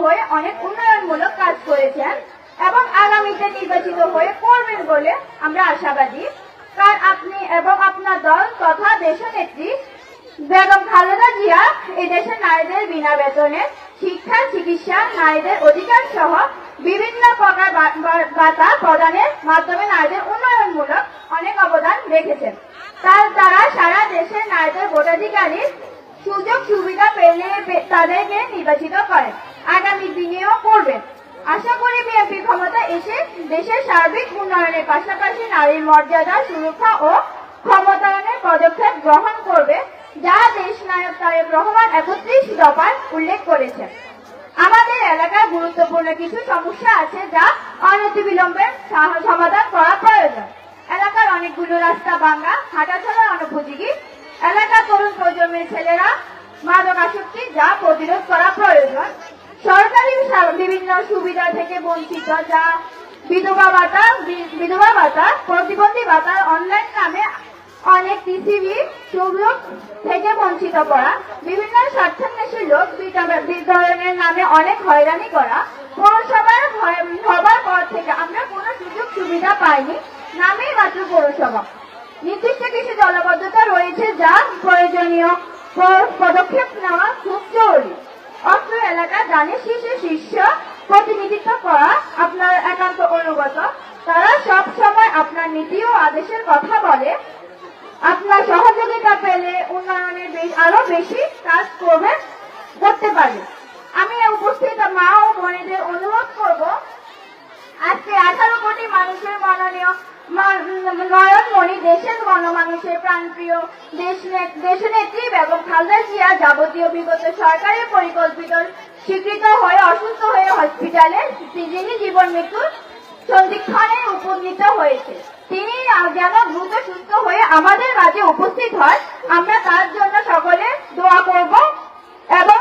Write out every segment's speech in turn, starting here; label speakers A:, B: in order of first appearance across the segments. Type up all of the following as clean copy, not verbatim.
A: হয়ে অনেক উন্নয়নমূলক কাজ করেছেন এবং আগামীতে নির্বাচিত হয়ে করবেন বলে আমরা আশাবাদী। কারণ আপনি এবং আপনার দল তথা দেশনেত্রী বেগম খালেদা জিয়া এদেশের নারীদের বিনা বেতনে শিক্ষা, চিকিৎসা, নারীদের অধিকার সহ বিভিন্ন প্রকার ভাতা প্রদানের মাধ্যমে নারীদের উন্নয়নমূলক অনেক অবদান রেখেছেন। তার দ্বারা সারা দেশের নারীদের ভোটাধিকারী সুযোগ সুবিধা পেলে তাদেরকে নির্বাচিত করেন, আগামী দিনেও করবেন। আশা করি বিএনপি ক্ষমতা এসে দেশের সার্বিক উন্নয়নের পাশাপাশি নারীর মর্যাদা, সুরক্ষা ও ক্ষমতায়নের পদক্ষেপ গ্রহণ করবে, যা দেশ নায়ক তারেক রহমান 31 দফায় উল্লেখ করেছেন। আমাদের এলাকায় গুরুত্বপূর্ণ কিছু সমস্যা আছে যা অনতিবিলম্বে সমাধান করা প্রয়োজন। এলাকার অনেকগুলো রাস্তা ভাঙা, হাঁটাচলার অনুপযোগী। এলাকার তরুণ প্রজন্মের ছেলেরা মাদকাসক্তি, যা প্রতিরোধ করা প্রয়োজন। সরকারি বিভিন্ন সুবিধা থেকে বঞ্চিত, যা বিধবা ভাতা, প্রতিবন্ধী ভাতা, অনলাইন নামে অনেক টিসিবি সুযোগ থেকে বঞ্চিত করা, বিভিন্ন স্বার্থান্বেষী লোক বিতরণের নামে অনেক হয়রানি করা। পৌরসভার হবার পর থেকে আমরা কোনো সুযোগ সুবিধা পাইনি, নামেই মাত্র পৌরসভা। নির্দিষ্ট কিছু জলাবদ্ধতা রয়েছে, যা প্রয়োজনীয় পদক্ষেপ নেওয়া খুব জরুরি। অত্র এলাকা জানে শীর্ষ প্রতিনিধিত্ব করা আপনার একান্ত অনুগত। তারা সব সময় আপনার নীতি ও আদেশের কথা বলে। আপনার সহযোগিতা পেলে উন্নয়নের আরো বেশি কাজ করতে পারবে। আমি উপস্থিত মা ও বোনেদের অনুরোধ করব, আজকে 18 কোটি মানুষের মাননীয় নয়নমণি, দেশের গণমানুষের প্রাণপ্রিয় দেশনেত্রী বেগম খালেদা জিয়া যাবতীয় বিগত সরকারের পরিকল্পিত স্বীকৃত হয়ে অসুস্থ হয়ে হসপিটালে যিনি জীবন মৃত্যুর সন্ধিক্ষণে উপনীত হয়েছে, তিনি যেন দ্রুত সুস্থ হয়ে আমাদের মাঝে উপস্থিত হয়, আমরা তার জন্য সকলে দোয়া করব এবং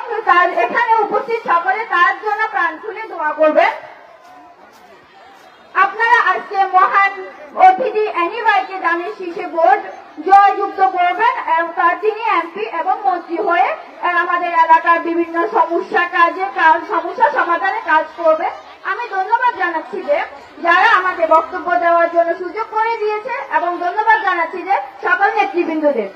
A: এখানে উপস্থিত সকলে তার জন্য প্রাণ খুলে দোয়া করবেন। আপনারা আজকে মহান অতিথি অ্যানিভাইকে দানের শীর্ষে ভোট জয়যুক্ত করবেন এবং তিনি এমপি এবং মন্ত্রী হয়ে আমাদের এলাকার বিভিন্ন সমস্যা সমাধানে কাজ করবে। আমি ধন্যবাদ জানাচ্ছি যে যারা আমাকে বক্তব্য দেওয়ার জন্য সুযোগ করে দিয়েছে এবং ধন্যবাদ জানাচ্ছি যে সকল নেতৃবৃন্দদের।